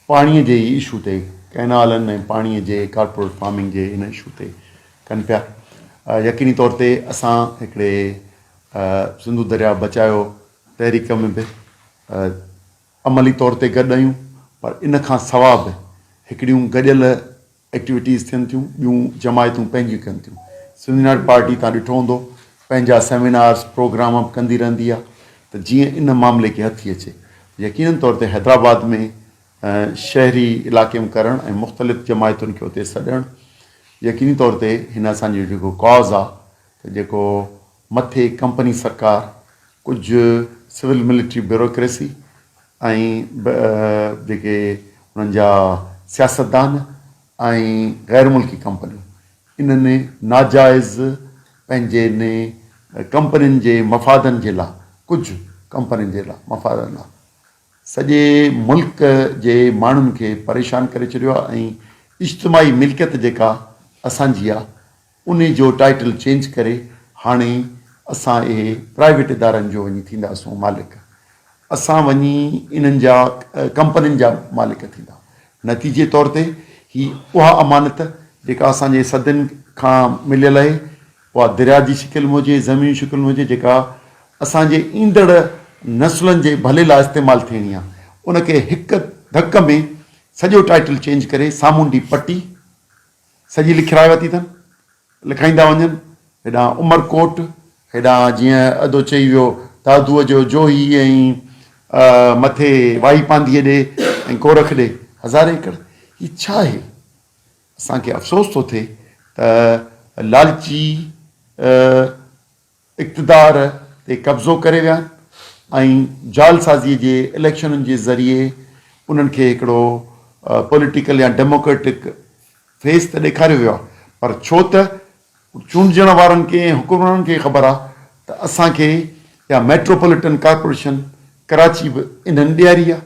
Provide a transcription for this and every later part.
पाणीअ जे इशू ते, कैनालनि ऐं पाणीअ जे कॉर्पोरेट फार्मिंग जे इन इशू ते कनि पिया। यकीनी तौर ते असां हिकिड़े सिंधु दरिया बचायो तहरीक में बि अमली तौर ते गॾु आहियूं, पर इन खां सवाइ बि हिकिड़ियूं गॾियल एक्टिविटीज़ थियनि थियूं, ॿियूं जमायतूं पंहिंजियूं कनि थियूं। सिंध यूनाइटेड पार्टी तव्हां ॾिठो हूंदो पंहिंजा सेमिनार्स प्रोग्राम कंदी रहंदी आहे, त जीअं इन मामले खे हथी अचे। यकीननि तौर ते हैदराबाद में शहरी इलाइक़े में करणु ऐं मुख़्तलिफ़ जमायतुनि खे उते सॾणु, यकीनी तौर ते हिन असांजो जेको कॉज़ आहे, त जेको मथे कंपनी सरकार, कुझु सिविल मिलिट्री ब्यूरोक्रेसी ऐं जेके उन्हनि जा सियासतदान ऐं गैर मुल्की कंपनियूं, इन्हनि नाजाइज़ पंहिंजे इन कंपनियुनि जे मफ़ादनि जे लाइ, कुझु कंपनियुनि जे लाइ मफ़ादनि लाइ सॼे मुल्क जे माण्हुनि खे परेशान करे छॾियो आहे। ऐं इज्तिमाही मिल्कियत जेका असांजी आहे उन जो टाइटल चेंज करे हाणे असां इहे प्राइवेट इदारनि जो वञी थींदासूं मालिक, असां वञी इन्हनि जा कंपनियुनि जा मालिक थींदा। नतीजे तौर ते ही उहा अमानत जेका असांजे सदियुनि खां मिलियल आहे, उहा दरिया जी शिकिल में हुजे, ज़मीन शिकिल में हुजे, जेका असांजे ईंदड़ नसुलनि जे भले लाइ इस्तेमालु थियणी आहे, उनखे हिकु धक में सॼो टाइटल चेंज करे सामूंडी पटी सॼी लिखाए वरिती अथनि, लिखाईंदा वञनि हेॾां उमरकोट, हेॾां जीअं अदो चई वियो दादूअ जो जोही ऐं मथे वाई पांधीअ ॾे ऐं कोरख ॾे 1000 एकड़। हीअ छा आहे? असांखे अफ़सोस थो थिए त लालची इक़्तिदार ते कब्ज़ो करे विया ऐं जालसाज़ीअ जे इलेक्शननि जे ज़रिए उन्हनि खे हिकिड़ो पॉलिटिकल या डेमोक्रेटिक फेस त ॾेखारियो वियो आहे, पर छो त चूंडजण वारनि खे ऐं हुकुमराननि खे ख़बर आहे त असांखे या मेट्रोपॉलिटन कॉर्पोरेशन कराची बि इन्हनि ॾियारी आहे,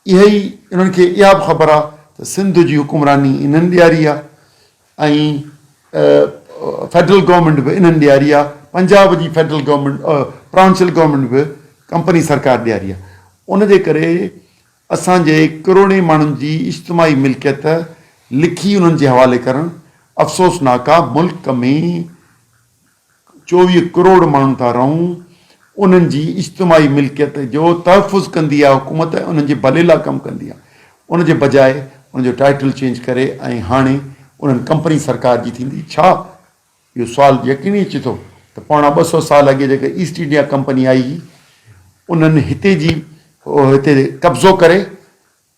इहा ई इन्हनि खे इहा बि ख़बर आहे त सिंध जी हुकुमरानी इन्हनि ॾियारी आहे ऐं फेडरल गवर्नमेंट बि इन्हनि ॾियारी आहे, पंजाब जी फेडरल गवर्नमेंट प्रोविंशियल गवर्नमेंट बि कंपनी सरकार ॾियारी आहे। उनजे करे असांजे करोड़े माण्हुनि जी इज्तिमाही मिल्कियत लिखी उन्हनि जे हवाले करणु अफ़सोसनाक आहे। मुल्क में 24 करोड़ माण्हू था रहूं, उन्हनि जी इज्तिमाही मिल्कियत जो तहफ़ुज़ कंदी आहे हुकूमत, उन्हनि जे भले लाइ कमु कंदी आहे, उनजे बजाए उनजो टाइटल चेंज करे ऐं हाणे उन्हनि कंपनी सरकार जी थींदी। छा इहो सुवालु यकीनी अचे थो त पोणा 200 साल अॻे जेके ईस्ट इंडिया कंपनी आई हुई, उन्हनि हिते कब्ज़ो करे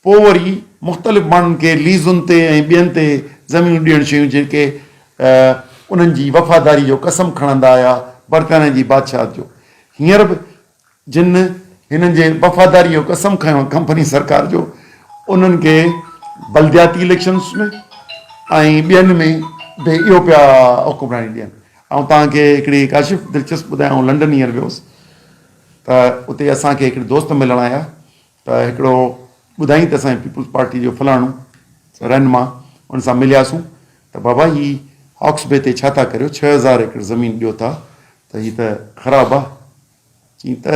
पोइ वरी मुख़्तलिफ़ माण्हुनि खे लीज़ुनि ते ऐं ॿियनि ते ज़मीनूं ॾियणु शयूं जेके उन्हनि जी वफ़ादारी जो कसम खणंदा आया बरताने जी बादशाह जो। हींअर बि जिन हिननि जे वफ़ादारी जो कसम खयो कंपनी सरकार जो, उन्हनि खे बल्दियाती इलेक्शन्स में ऐं ॿियनि में बि इहो पिया हुकुमरानी ॾियनि। ऐं तव्हांखे हिकिड़ी काशिफ़ दिलचस्प ॿुधायां, लंडन हींअर वियोसि त उते असांखे हिकिड़े दोस्त मिलण आया, त हिकिड़ो ॿुधाई त असांजी पीपुल्स पार्टी जो फलाणो रहनुमा, उन सां मिलियासीं त बाबा ही हॉक्स बे ते छा था करियो, 6000 एकड़ ज़मीन ॾियो था, त हीअ त ख़राबु आहे। चई त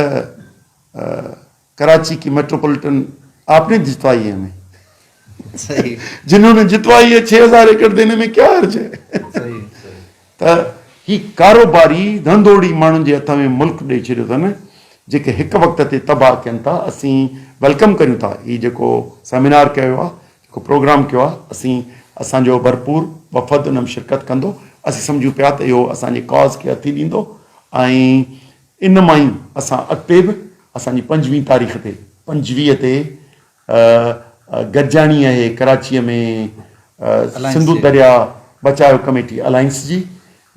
कराची की मेट्रोपॉलिटन आपने जितवाई है हमें, सही, जिन्होंने जितवाई है 6000 एकड़ देने में क्या अर्ज है। सही, सही। त ही कारोबारी धंधोड़ी माण्हुनि जे हथ में मुल्क ॾेई छॾियो अथनि, जेके हिकु वक़्त ते तबाह कनि था। असीं वेलकम करियूं था हीउ जेको सेमिनार कयो आहे, जेको प्रोग्राम कयो आहे, असांजो भरपूर वफ़द उन में शिरकत कंदो। असीं सम्झूं पिया त इहो असांजे कॉज़ खे हथी ॾींदो ऐं इन मां ई असां अॻिते बि असांजी 25 तारीख़ ते 25 ते गॾिजाणी आहे कराचीअ में सिंधु दरिया बचाव कमेटी अलायंस जी,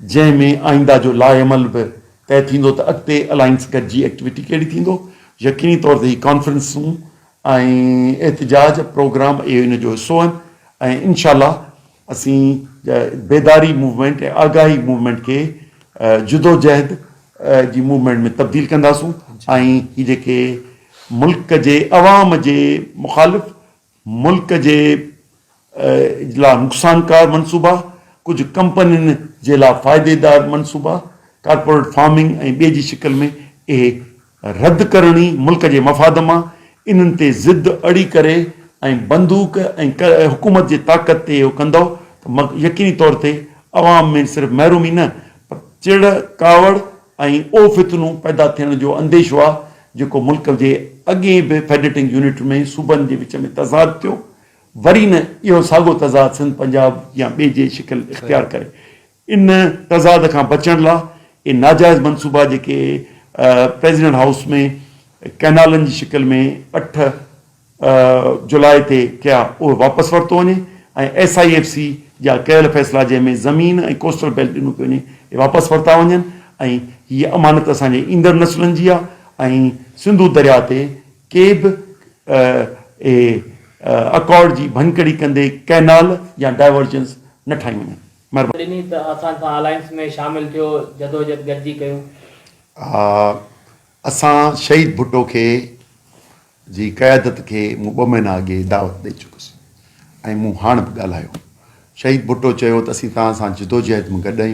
जंहिंमें आईंदा जो लाइ अमल बि तय थींदो त अॻिते अलायंस गॾिजी एक्टिविटी कहिड़ी थींदो। यकीनी तौर ते हीअ कॉन्फ्रेंसूं ऐं एहतिजाज प्रोग्राम इहो इन जो हिसो आहिनि ऐं इनशाला असीं बेदारी मूवमेंट ऐं आगाही मूवमेंट खे जुदोजहद जी मूवमेंट में तब्दील कंदासूं ऐं हीअ जेके मुल्क जे अवाम जे मुखालिफ़, मुल्क जे लाइ नुक़सानकार मनसूबा, कुझु कंपनियुनि जे लाइ फ़ाइदेदार मनसूबा, कॉर्पोरेट फार्मिंग ऐं ॿिए जी शिकिल में इहे रद्द करणी मुल्क जे मफ़ाद मां, इन्हनि ते ज़िद अड़ी करे ऐं बंदूक ऐं हुकूमत जे ताक़त ते इहो कंदव त यकीनी तौर ते अवाम में सिर्फ़ु महिरूमी न पर चिड़ कावड़ ऐं ओ फितनूं पैदा थियण जो अंदेशो आहे जेको मुल्क जे अॻे बि फेडरेटिंग यूनिट में सूबनि जे विच में तज़ाद थियो वरी न इहो साॻियो तज़ाद सिंध पंजाब या ॿिए जे शिकिल इख़्तियार करे इन तज़ाद खां बचण लाइ इहे नाजाइज़ मनसूबा जेके प्रेसिडेंट हाउस में कैनालनि जी शिकिल में 8 जुलाई ते कया उहो वापसि वरितो वञे ऐं SIFC जा कयल फ़ैसिला जंहिंमें ज़मीन ऐं कोस्टल बेल्ट ॾिनो पियो वञे इहे वापसि वरिता वञनि ऐं हीअ अमानत असांजे ईंदड़ नसुलनि जी आहे ऐं सिंधु दरिया ते के बि अकॉर्ड जी भनकड़ी कंदे कैनाल या डाइवर्जेंस न ठाही वञनि महिरबानी ॾिनी त असां सां अलायंस में शामिल थियो जदोजहद गॾिजी कयूं असां शहीद भुट्टो खे जी क़यादत खे मूं 2 महीना अॻे दावत ॾेई चुकुसि ऐं मूं हाणे बि ॻाल्हायो शहीद भुट्टो चयो त असीं तव्हां सां जदोजहद में गॾु आहियूं